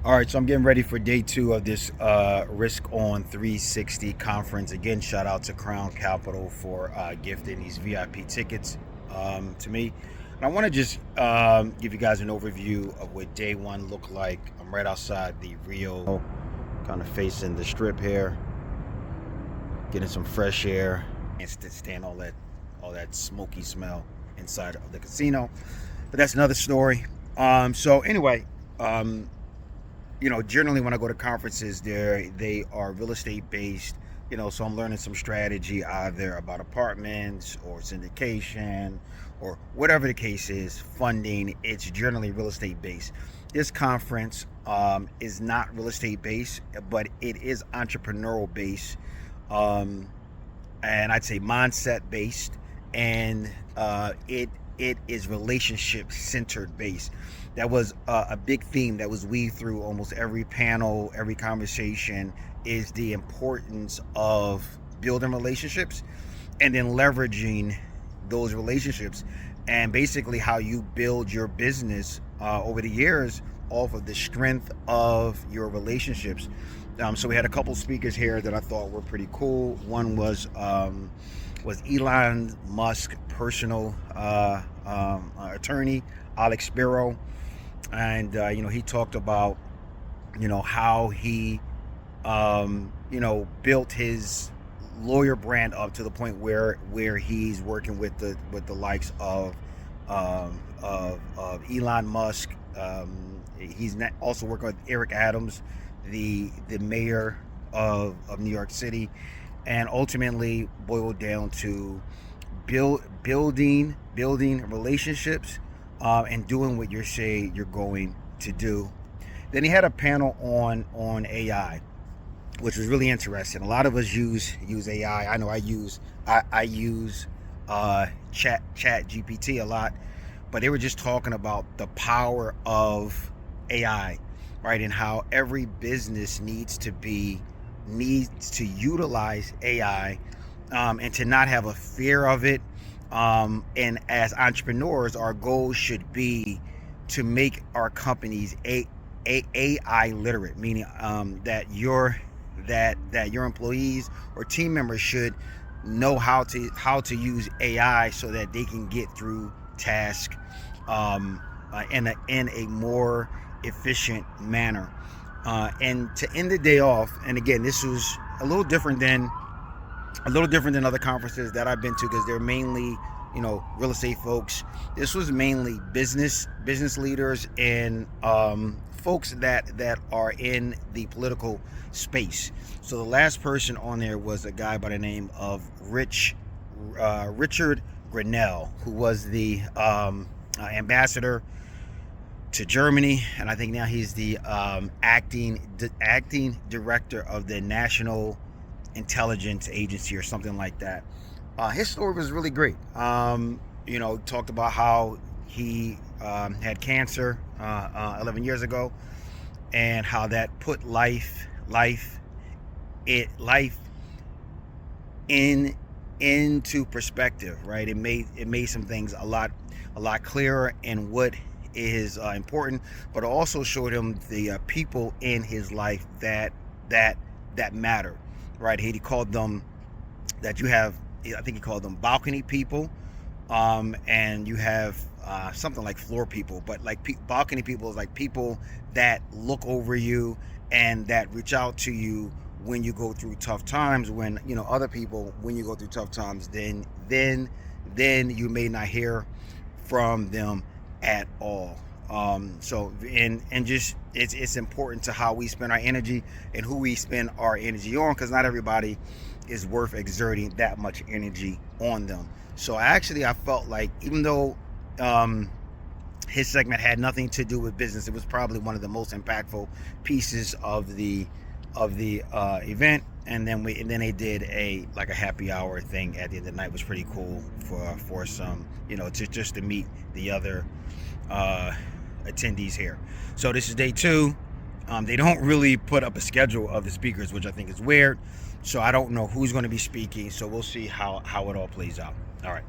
All right, so I'm getting ready for day 2 of this RISKON360 conference. Again, shout out to Crown Capital for gifting these VIP tickets to me. And I want to just give you guys an overview of what day 1 looked like. I'm right outside the Rio, kind of facing the strip here, getting some fresh air and stand all that smoky smell inside of the casino. But that's another story. So anyway. Generally when I go to conferences, they are real estate based, so I'm learning some strategy either about apartments or syndication or whatever the case is, funding. It's generally real estate based. This conference is not real estate based, but it is entrepreneurial based, and I'd say mindset based, and it is relationship centered based. That was a big theme that was weaved through almost every panel, every conversation, is the importance of building relationships and then leveraging those relationships, and basically how you build your business over the years off of the strength of your relationships. So we had a couple speakers here that I thought were pretty cool. One was Elon Musk personal attorney, Alex Spiro. And he talked about how he built his lawyer brand up to the point where he's working with the likes of Elon Musk. He's also working with Eric Adams, the mayor of New York City, and ultimately boiled down to building relationships and doing what you say you're going to do. Then he had a panel on AI, which was really interesting. A lot of us use AI. I know I use chat GPT a lot, but they were just talking about the power of AI, right? And how every business needs to utilize AI, and to not have a fear of it. And as entrepreneurs, our goal should be to make our companies AI literate, meaning that your employees or team members should know how to use AI so that they can get through tasks in a more efficient manner. And to end the day off, and again, this was a little different than other conferences that I've been to, because they're mainly real estate folks. This was mainly business leaders and folks that are in the political space. So the last person on there was a guy by the name of Richard Grenell, who was the ambassador to Germany, and I think now he's the acting director of the National Intelligence Agency or something like that. His story was really great. Talked about how he had cancer 11 years ago, and how that put life into perspective, right? It made some things a lot clearer in what is important, but also showed him the people in his life that matter, right? He called them I think he called them balcony people, and you have something like floor people, but like balcony people is like people that look over you and that reach out to you when you go through tough times. When other people, when you go through tough times, then you may not hear from them at all. So just it's important to how we spend our energy and who we spend our energy on, because not everybody is worth exerting that much energy on them. So I felt like, even though his segment had nothing to do with business, it was probably one of the most impactful pieces of the event. And then they did a happy hour thing at the end of the night. It was pretty cool for some to meet the other attendees here. So this is day 2. They don't really put up a schedule of the speakers, which I think is weird. So I don't know who's going to be speaking. So we'll see how it all plays out. All right.